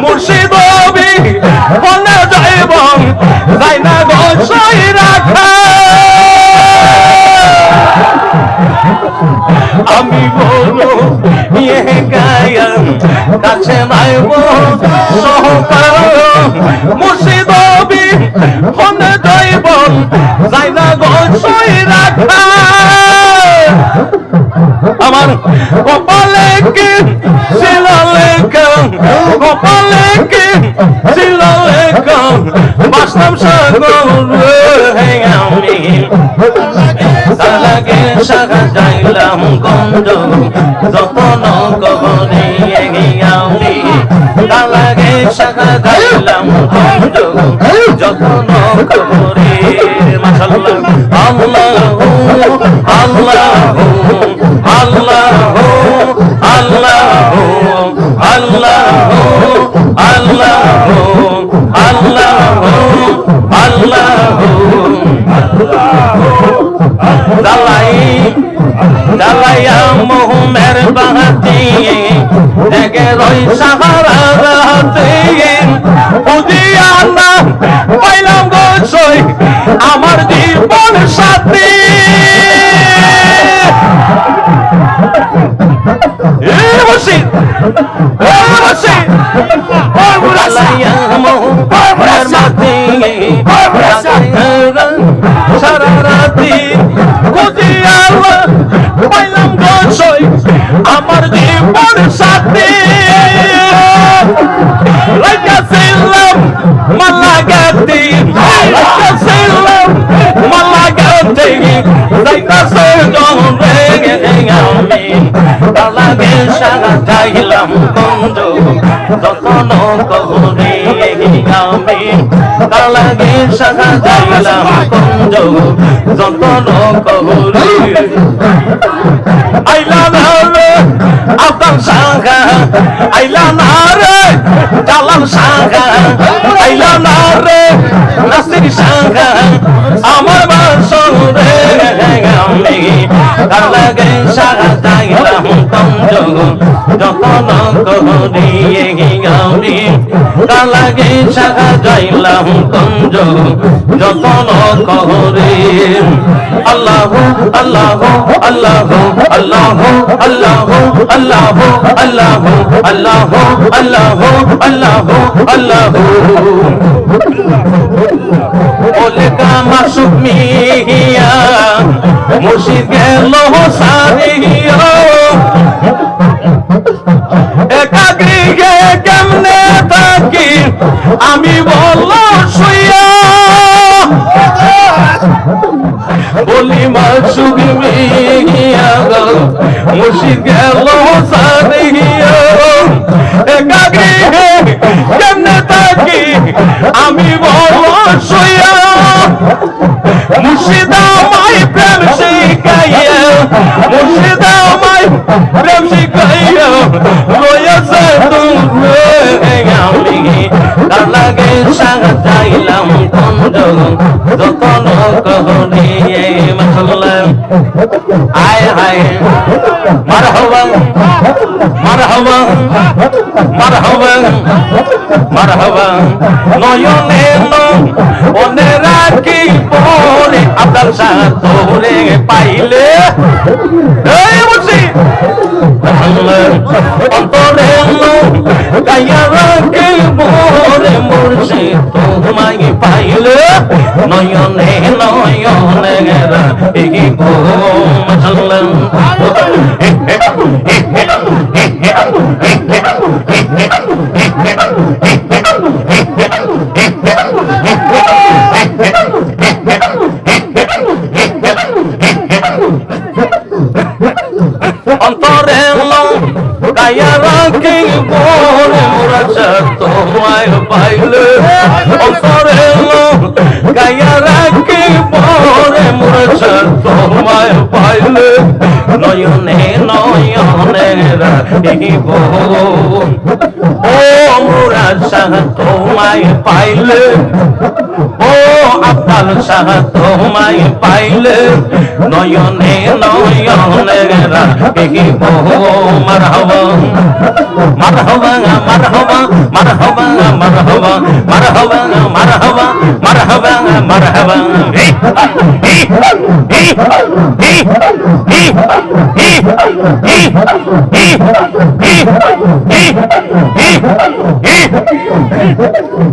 মুর্শিদ বলে যাইব যাই না গোসাই রাখা আমি বলো গায়ন কাছে নাইব সহকার মুর্শিদ বলে যাইব যাই না গোসাই রাখা আমার কপালে কি শিলালেখা কপালে কি শিলালেখা বাসলাম সাগরে আমি তালাকে শাখা যাইলাম গঞ্জ যতন কবরে আমি তালাকে শাখা যাইলাম গঞ্জ যতন কবরে মাশাআল্লাহ আল্লাহু আল্লাহু আল্লাহু আল্লাহু আল্লাহু আল্লাহু আল্লাহু আল্লাহু দালাই দালাইয়া মোহমের বাহাতি দেখে রই সাহারা রাতে বুঝিয়া না পাইলাম গোসই আমার জীবন সাথী সারা রাতি পাইলাম গোসই আমার জীবন সাথী লাগাছিলাম মালাগাতি লাগাছিলাম মালাগাতি যাইতাছে জমরে আমি তালাকে সারা যাইলাম গঞ্জ যতন কবরে আমি তালাকে সারা যাইলাম গঞ্জ যতন কবরে আইলা না রে আফগান সাগা আইলা না রে জালাল সাগা আইলা না রে নাসির সাগা আমার বাসরে আমি তালাকে সারা যাইলাম গঞ্জ যতন কবরে আমি তালাকে সারা যাইলাম গঞ্জ যতন কবরে আল্লাহু আল্লাহু আল্লাহু আল্লাহু আল্লাহু আল্লাহু আল্লাহু আল্লাহু আল্লাহু আল্লাহু আল্লাহু ওলে কামা সুমিয়া মুর্শিদ গেল সারিয়া একা গৃহে কেমনে থাকি আমি বললো শুইয়া বলি মাসুক মিয়া মুর্শিদ গেল সারিয়া একা গৃহে কেমনে থাকি আমি বললো শুইয়া মুর্শিদ আমায় প্রেম শিখাইয়া মুর্শিদ আমায় প্রেম শিখাইয়া রয়েছে তুমি আমি তালাকে সারা যাইলাম গঞ্জ যতন কবরে মাশাআল্লাহ আয় হায় মারহাবা মারহাবা মারহাবা মারহাবা নয়নে মনে রাখি পরে আপনার সাথে পাইলে এই বলছি অন্তরে গাইয়া রাখি পরে মুর্শিদ তোমায় পাইলে নয়নে নয়নে রাখি গো মাশাআল্লাহ অন্তরে গাইয়া রাখি বলে মুর্শিদ তোমায় পাইলে অন্তরে গাইয়া রাখি বলে মুর্শিদ তোমায় পাইলে নয়নে নয়নে মনে রাখিব ও মুরাদ শাহ তোমায় পাইলে ও আব্বাল শাহ তোমায় পাইলে নয়নে নয়নে রাখিব মারহাবা মারহাবা মারহাবা মারহাবা মারহাবা মারহাবা মারহাবা মারহাবা মারহাবা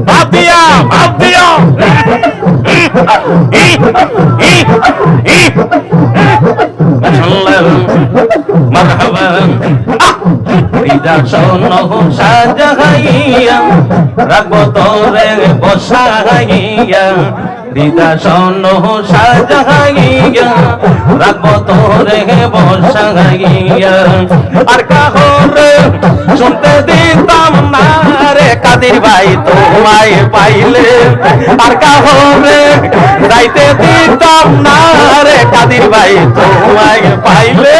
ভাবিয়া ভাবিয়া মারহাবা রিদা শোনো সাজাইয়া রাখবো তোরে বসাইয়া রিদা শোনো সাজাইয়া রাখবো তোরে বসাইয়া আর কাহরে শুনতে দিতাম না রে কাদের ভাই তোমায় পাইলে আর কাহরে যাইতে দিতাম না রে কাদের ভাই তোমায় পাইলে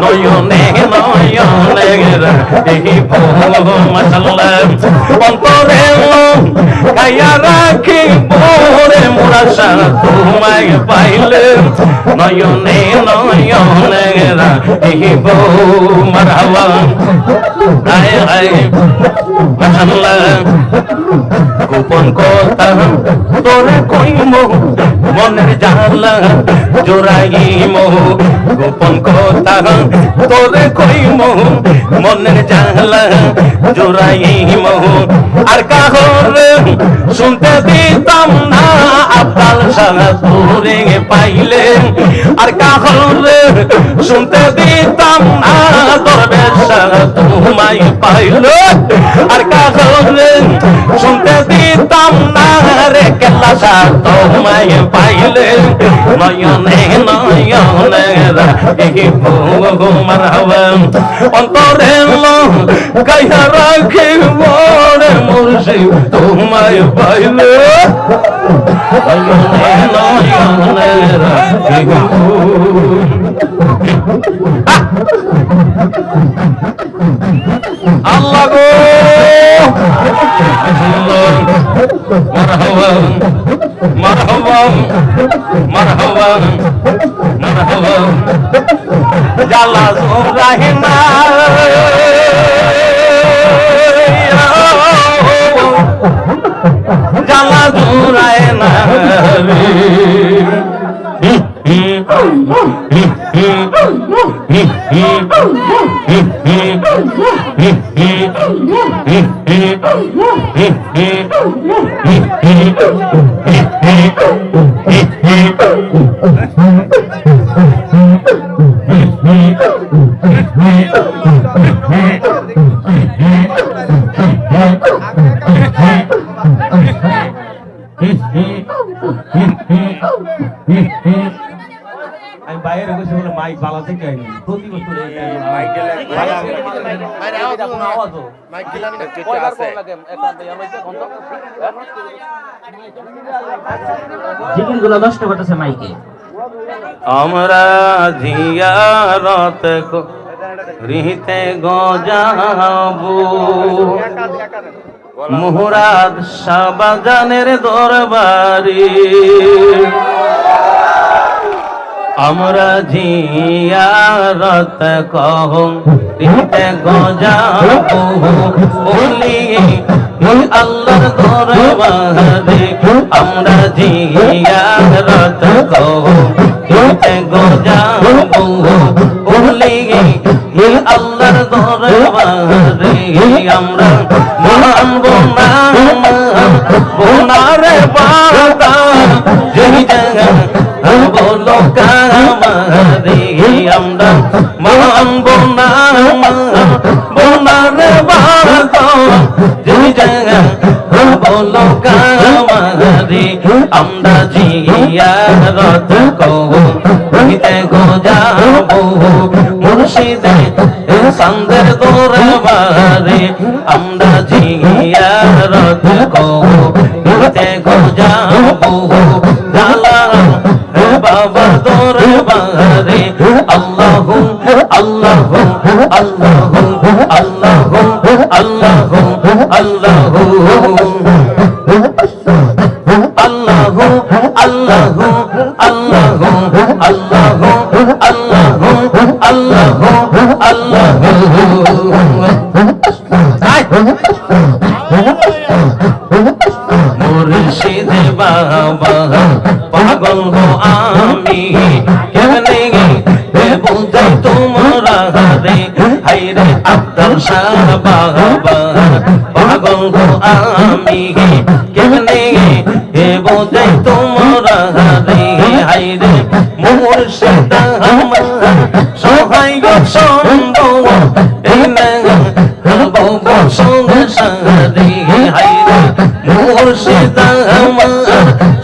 নয়নে নয়নে দেখিব মাশাআল্লাহ অন্তরে গায়া রাখিব রে মোরা শাহ তোমায় পাইলে নয়নে নয়নে দেখিব মারহাবা আয় আয় মাশাআল্লাহ গোপন কথা তোরে কইম মনের জানলা জোড়াইম গোপন কথা তোরে কইম মনের জানলা জোড়াইম আর কাহরে শুনতে দিতাম না আব্বাল শাহ তোরে পাইলে আর কাহরে শুনতে দিতাম না দরবেশ শাহ তোমায় পাইলে আর কাহরে শুনতে দিতাম না রে কেল্লা শাহ তোমায় পাইলে নয়নে নয়নে রাখিব মারহাবা অন্তরে গায়া রাখিব রে মুর্শিদ তোমায় পাইলে নয়নে নয়নে রাখিব আল্লাহ গো মারহাবা মারহাবা মারহাবা মারহাবা জালা জোরাহিনা জালা জোরাহিনা আমি বাইরে গেছি বলে মাইক বালা থেকে আইনি প্রতি বছর মাইক গেলে বাইরে আওয়াজ মাইক গেলাম না ঠিক আছে লাগে একটা দেয়া হইছে কোন তো জিকিরগুলো নষ্ট করতেছে মাইকে আমরা জিয়ারত করিতে গজাবো মুরাদ শাহবাজানের দরবারে আমরা জিয়ারত করিতে গজাবো বলি আল্লাহর দরবারে আমরা জিয়ারত করিতে গজাবো বলি আল্লাহর দরবারে আমরা মানব না বোনারে বাদা যেই জায়গা বলো কামারে আমরা মানব না বোনারে বাদা যেই জায়গা বলো কামারে আমরা জিয়ারত করিতে গজাবো মুর্শিদে সন্দের দরবারে আমরা জিয়ারত করিতে গজাবো জালাল বাবা দরবারে আল্লাহু আল্লাহ মুর্শিদ বাবা পাগল গো আমি কেমনে বুঝাই তোমরা রে হাইরে আব্দুল শাহ বাবা পাগল গো আমি কেমনে বুঝাই তোমরা রে হাইরে মুর্শিদ আমার সহায় গো সম্ভব এই না বাবা সংসারে হাইরে মুর্শিদ আমার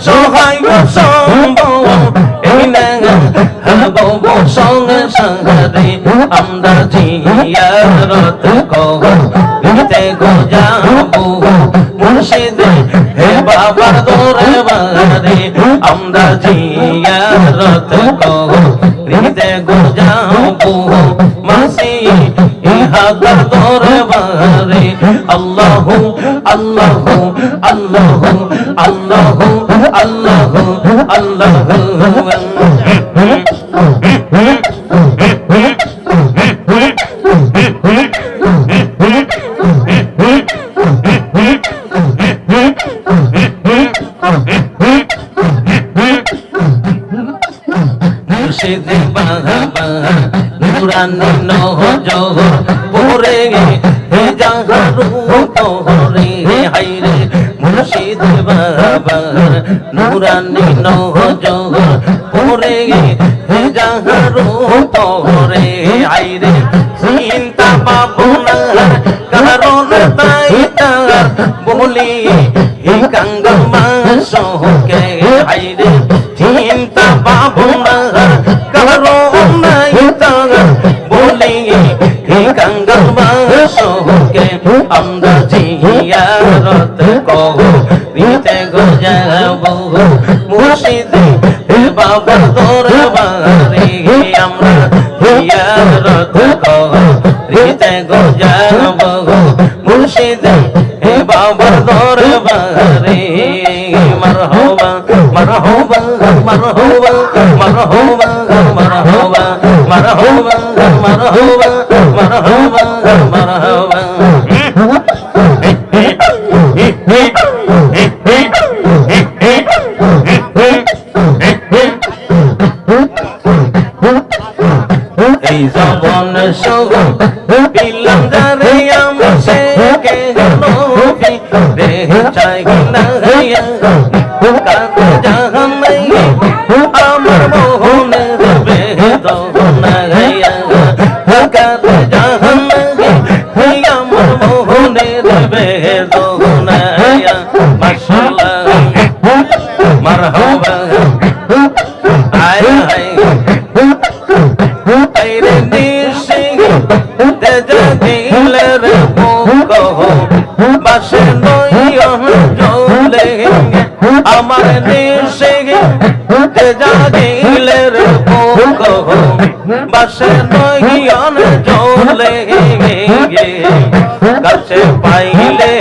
সহায় গো সম্ভব এই না বাবা সংসারে আমরা জিয়ারত করতে গো যাবো মুর্শিদ হে বাবার দরবারে আমরা জিয়ারত করতে গো যাবো মাসি ইহাদার দরবারে আল্লাহু আল্লাহু আল্লাহু আল্লাহু আল্লাহু আল্লাহু মুর্শিদ বাবা নুরানি নজর পরে হে জাহারু তোরে হাইরে মুর্শিদ বাবা নুরানি নজর পরে হে জাহারু তোরে হাইরে চিন্তা ভাবনা কারণ তাই তার বলি হে কাঙ্গাল মাসকে হাইরে চিন্তা ভাবনা কারণ নাই তার বলি হে কাঙ্গাল মাসকে আমরা জিয়ারত করিতে গো যাবো মুর্শিদ হে বাবার দরবারে আমরা জিয়ারত করিতে গো যাবো মুর্শিদ হে বাবার দরবারে মারহাবা মারহাবা মারহাবা মারহাবা মারহাবা মারহাবা মারহাবা মারহাবা মারহাবা এই জবন সব বিলম দারে আমি সে কে নবী রে চাই না হিয়া কাত জাহান নাই আমার মোহনের বেদনা হিয়া কাত জাহান নাই আমার মোহনের বেদনা হিয়া মাশাআল্লাহ মারহাবা আয় আয় আইরে নিশি তেজা দিলের মুখ বাসে নয়ন জলে আমার নিশি তেজা দিলের মুখ বাসে নয়ন জলে কাছে পাইলে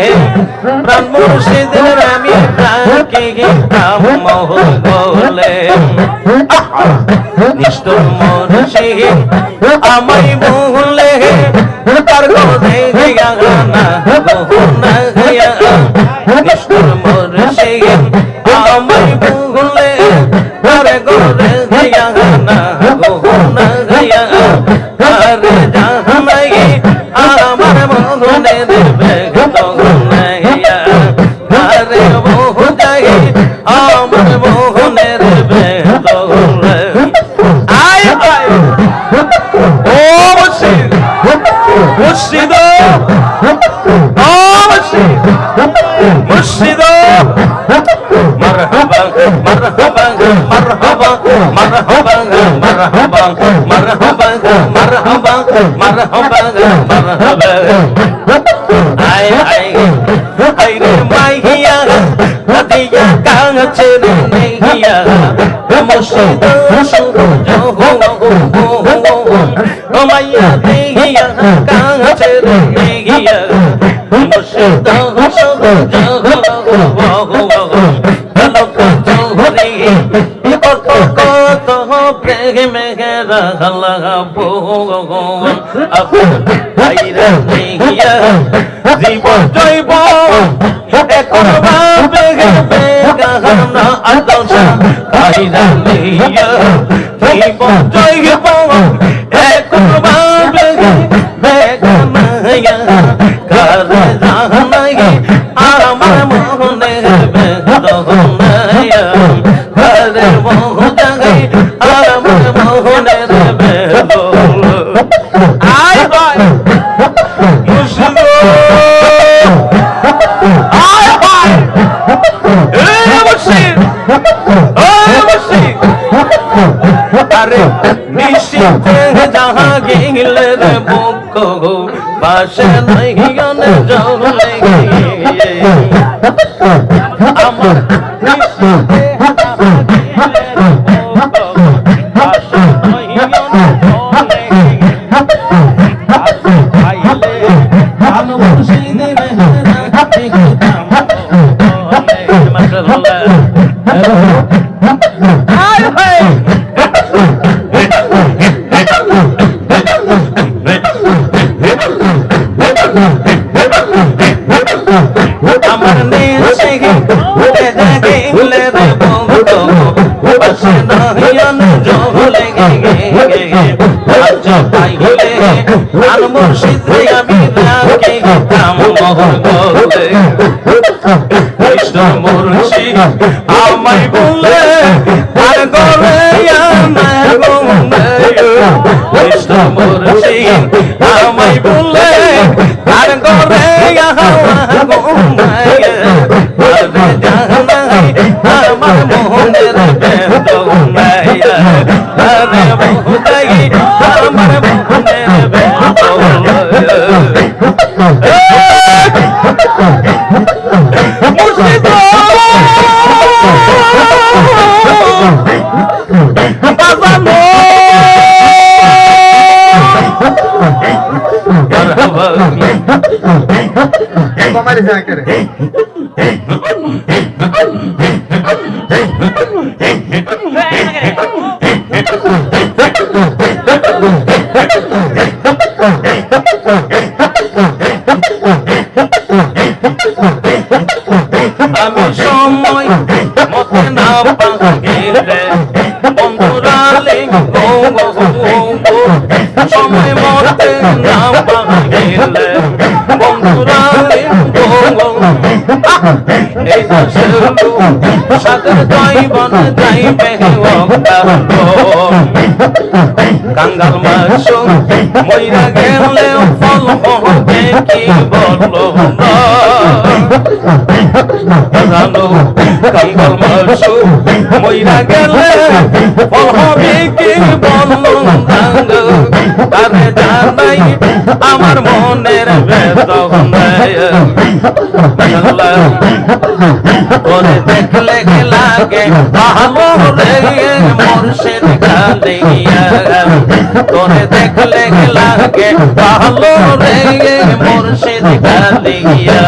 প্রাণ মুর্শিদের আমি ডাকি প্রাণ মহলে নিষ্ঠুর মুর্শিদ আমায় ভুলে তার গোদে গিয়া না গহনা গিয়া নিষ্ঠুর মুর্শিদ আমায় ভুলে তার গোদে গিয়া না গহনা গিয়া আর জাহানাই আমার মনে দেবে গহনা গিয়া আরে বহু যাই আমার মনে দেবে গহনা মুর্শিদ ও মুর্শিদ মুর্শিদ মারহাবা মারহাবা মারহাবা মারহাবা মারহাবা মারহাবা মারহাবা মারহাবা মারহাবা আয় আয় আইরে মাইয়া দিয়া কাছে নেইয়া মুর্শিদ সঙ্গ ও মাইয়া দেহিয়া কাছে দেহিয়া মুর্শিদ সব কত কত প্রেমে রাখলাবো আইরা দেহিয়া জীবন জৈব এখন ভাবে বেগানা আদর্শ আইরা দেহিয়া জীবন জৈব এখন ভাবে বেগানা কারে জানাই আমার মনে বেদনায়া কারে মোহ জাগাই আমার মনে বেদনা আই ভাই মুশকিল আই ভাই এ মুশকিল ও মুশকিল আরে নিশিতে যাহা গেলে রে বুক পাশে নাই গানে জলে আমার নিশিতে যাহা গেলে রে বুক পাশে নাই গানে জলে আইলে আলো মুর্শিদে রে মাশাআল্লাহ আয় ভাই আমার নেশে গেলে রে বন্ধু পাশে নয়ন জলে আজ পাইলে আর মুর্শিদ রে আমি রাখে কাম মহলে কৃষ্ণ মুর্শিদ আমায় বলে আর গলে আমায় বলে কৃষ্ণ মুর্শিদ আমায় বলে আর গলে আমায় বলে আর জানাই আমার মনের বেদনা আরে বহুতাই আমার মনের বেদনা মুর্শিদ বাজানো Vamos a querer. আমি সময় মতে না পাগিলে বন্ধুরালে গো গো গো সময় মতে না পাগিলে বন্ধুরালে গো গো এই দশলু সাগর দইবন যাইবে ওকালো কাঙ্গাল মাসু মইরা গেলে ফল হবে কি বলো না জানো কাঙ্গাল মাসু মইরা গেলে ফল হবে কি বলো দাঙ্গ তারে জানাই আমার মনের বেদনা তোরে দেখলে লাগে ভালো রে মুর্শিদ গালিয়া তোরে দেখলে লাগে ভালো রে মুর্শিদ গালিয়া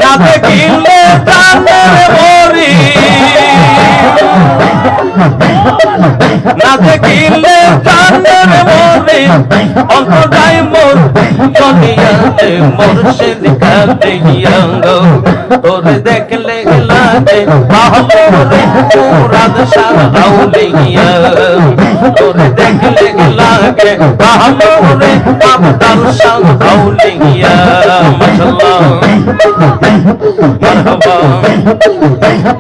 না দেখিলে জানে মরি না দেখিলে জানে মরি অন্তরাই মোর দুনিয়াতে মুর্শিদ গালিয়া তোরে দেখলে লাগে ভালো রে মুরাদ শাহ আউলিয়া তোরে দেখলে লাগে ভালো রে আব্দুল শাহ আউলিয়া মাশাআল্লাহ মারহাবা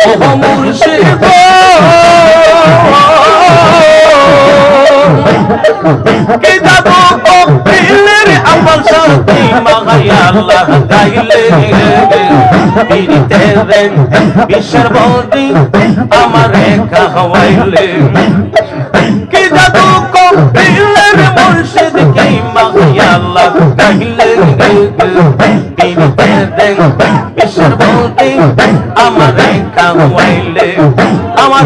ও মুর্শিদ কে যাবো কপিলের আমল শান্তি মাগায়া আল্লাহ গাইলে পীরিতে দেন বিশ্বের বন্দি আমারে খাওয়াইলে কে যাবো কপিলের মুর্শিদ কে মাগায়া আল্লাহ গাইলে পীরিতে দেন বিশ্বের বন্দি আমারে খাওয়াইলে আমার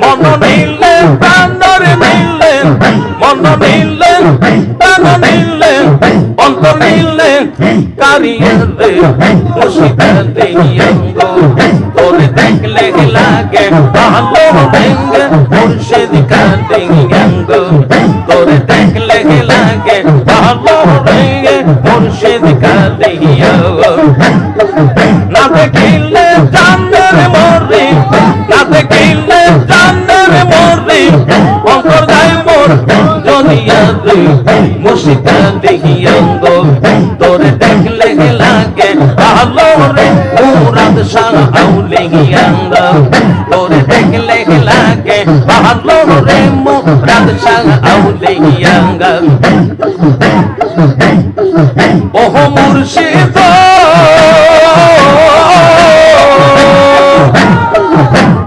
মন নিলে প্রাণ নিলে মন নিলে প্রাণ নিলে অন্তর নিলে কারিয়ে রে মুর্শিদ দিয়াঙ্গ তোরে দেখলে লাগে ভালো রেঙ্গে মুর্শিদ দিয়াঙ্গ তোরে দেখলে লাগে ভালো রেঙ্গে মুর্শিদ দিয়াঙ্গ না দেখিলে জানের মরি না দেখিলে জানের মরি অন্তর যায় মোর জনিয়া রে মুর্শিদ দিয়াঙ্গ তোরে দেখলে লাগে ভালো রে মুরাদ শাহ আউলিয়াঙ্গ তোরে দেখলে লাগে ভালো রে মুরাদ শাহ আউলিয়াঙ্গ ওহ মুর্শিদ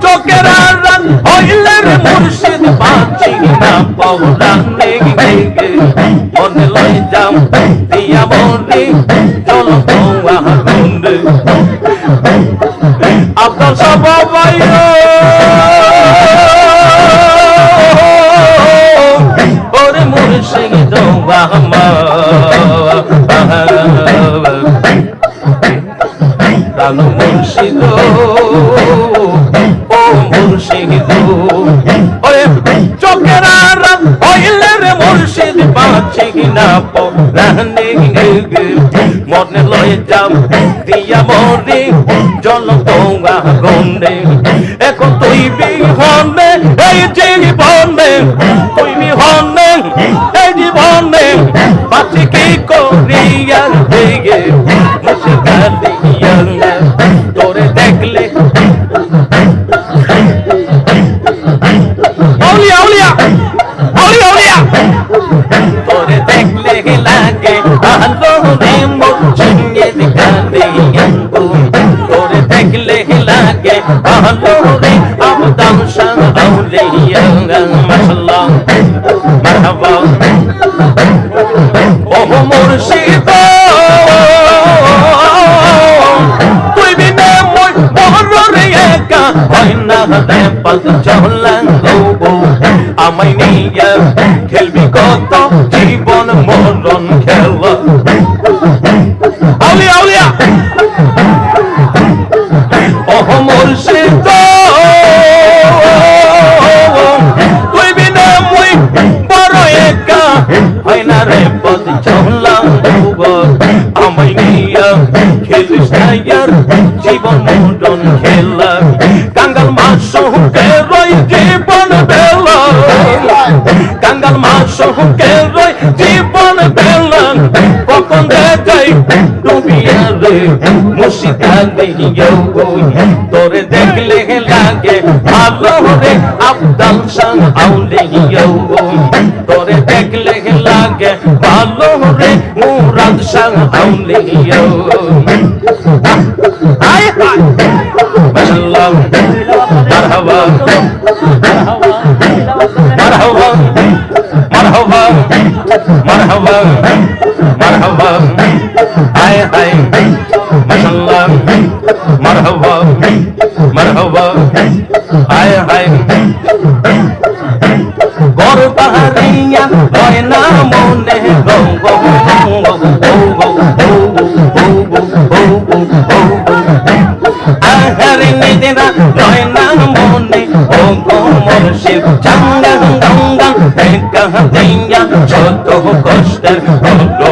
চোখের আড়াল হইলে রে মুর্শিদ বাঁচি না পৌরাণে গে মনে লই যাম দিয়া মরি চল তোয়া গুন্ডে আপনার সবাই ওরে মুর্শিদ প্রাণ মুর্শিদ ও মুর্শিদ ওরে চোখের আড়াল হইলে রে মুর্শিদ বাঁচি না পৌরাণে গে মনে লয়ে যাম দিয়া মরি জল তোয়া গন্ডে এখন তুই বিহনে এই জীবনে তুই বিহনে এই জীবনে বাঁচি কি করিয়া দিগে মুর্শিদ দিয়াঙ্গ তোরে দেখলে আউলিয়া আউলিয়া আউলিয়া আউলিয়া তোরে দেখলে লাগে ভালো রে মুর্শিদ দিয়াঙ্গ তোরে দেখলে লাগে ভালো রে আবদাল শাহ আউলিয়াঙ্গ মাশাআল্লাহ মারহাবা ওহ মুর্শিদ তুই বিনা মই বড় রে একা হয় না রে পথ চলাং গো আমায় নিয়ে খেলবি কত জীবন মরণ খেলা আউলিয়া আউলিয়া ওহ মুর্শিদ তুই বিনা মই বড় একা হয় না রে পথ চলাং গো আমায় নিয়ে খেলিস না ইয়ার জীবন মরণ খেলা কাঙ্গাল মাসুকে রই জীবন বেলা কাঙ্গাল মাসুকে রই জীবন বেলা কখন দেখাই ডুবিয়া রে মুর্শিদ দিয়াঙ্গ তোরে দেখলে লাগে ভালো রে আবদাল শাহ আউলিয়াঙ্গ তোরে দেখলে লাগে ভালো রে মুরাদ শাহ আউলিয়াঙ্গ আয় হায় মাশাআল্লাহ মারহাবা মারহাবা মারহাবা মারহাবা মারহাবা আয় হায় মাশাআল্লাহ মারহাবা মারহাবা আয় হায় গর পাহাড়িয়া হয় না মনে গো গো গো গো আহারে নিজেরা হয় না মনে ও গো মুর্শিদ চাঙ্গা গঙ্গা দেখা দিয়া ছোট কষ্টের হলো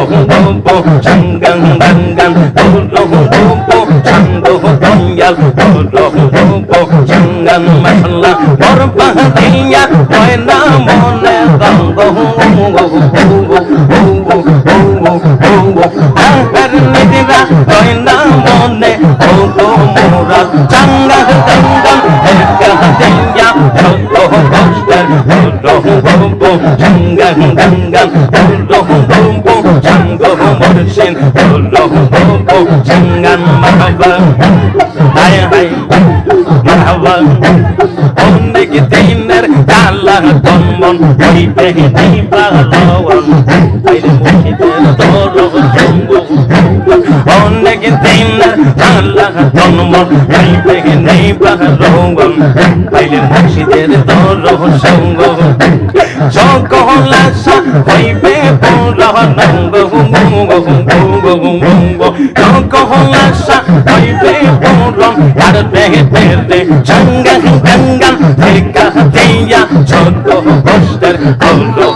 গো চাঙ্গা গঙ্গা হলো গো চাঙ্গ দয়াল হলো গো চাঙ্গা মশলা গর পাহাড়িয়া হয় না মনে গো আহারে নিজেরা হয় না মনে ও গো মোরা চাঙ্গা গঙ্গা দেখা দিয়া ছোট কষ্টের হলো গো চাঙ্গা গঙ্গা হলো গো চাঙ্গ মুর্শিদ হলো গো চাঙ্গা মারহাবা হায় হায় মারহাবা অনেক দিনের কালা তন্মন হইবে দিবা লওয়ান আইরে মুর্শিদের তোর সঙ্গ অনেক দিনের জ্বালা জন্ম পাইবে নেই বারোগম পাইলে মুর্শিদের দর্শন সকল আশা হইবে পূরণ সকল আশা হইবে পূরণ আর বেহেতে সঙ্গে গঙ্গা দেখা দিয়া ছোট কষ্টের হলো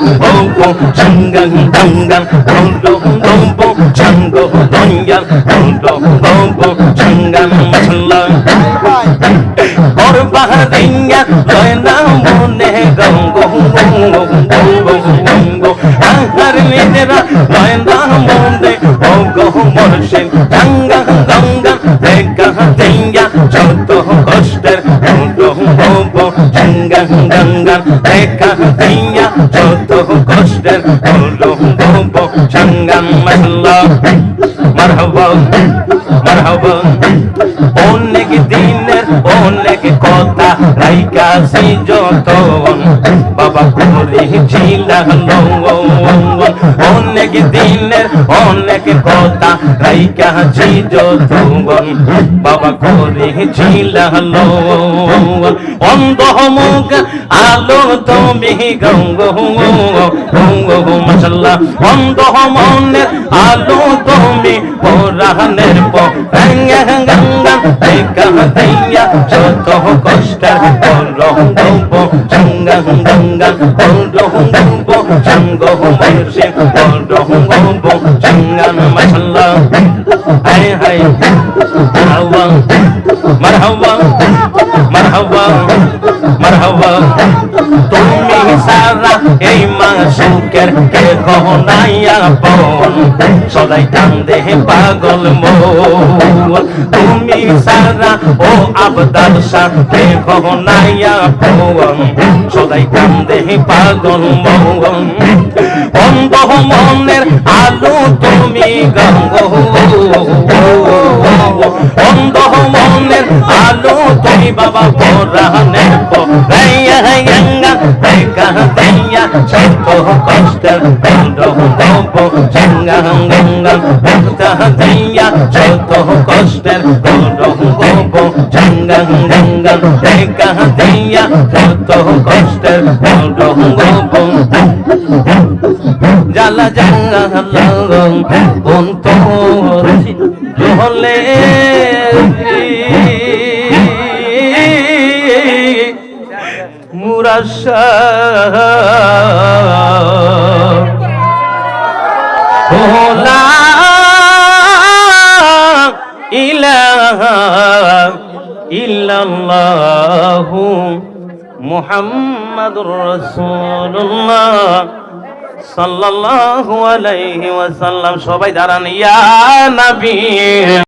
সঙ্গে গঙ্গা হলো সঙ্গ দয়াল হলো সঙ্গম মশলা বাহারিয়া লয়না মনে গঙ্গ আহার নিজেরা লয়না মনে ও গো মর্শে গঙ্গা গঙ্গা দেখা দিয়া যত কষ্টের গঙ্গা গঙ্গা দেখা দিয়া যত কষ্টের সঙ্গম মশলা মারহাবা মারহাবা অনেক দিনের অনেক কথা রাইকাছি যতন বাবা করেছিল অনেক দিনের অনেক কথা রাইকাছি যতন বাবা করেছিল অন্ধ মুখ আলো তুমি গঙ্গ মশাল্লাহ অন্ধ মনের আলো তুমি পুরাণের গঙ্গা গঙ্গা দেখা দিয়া যত কষ্টের গঙ্গ গঙ্গা গঙ্গা গঙ্গ সঙ্গ মর্শে গঙ্গ সঙ্গম মশাল্লাহ হায় হায় মারহাবা মারহাবা মারহাবা মারহাবা তুমি সারা এই মাসুকের কে গহনাইয়া পন সদাই কান্দে পাগল মন তুমি সারা ও আবদার সাথে গহনাইয়া পন সদাই কান্দে পাগল মন অন্ধ মনের আলো তুমি গঙ্গ অন্ধ মনের আলো তুমি বাবা পরাণের গঙ্গা দেখা দিয়া সত কষ্টের গঙ্গা গঙ্গা দেখা দিয়া সত কষ্টের গঙ্গা গঙ্গা দেখা দিয়া সত কষ্টের জ্বালা জ্বালা অন্তর হলে মুরাশা লা ইলাহা ইল্লাল্লাহু মুহাম্মাদুর রাসূলুল্লাহ সাল্লাল্লাহু আলাইহি ওয়াসাল্লাম। সবাই দাঁড়ান, ইয়া নবী।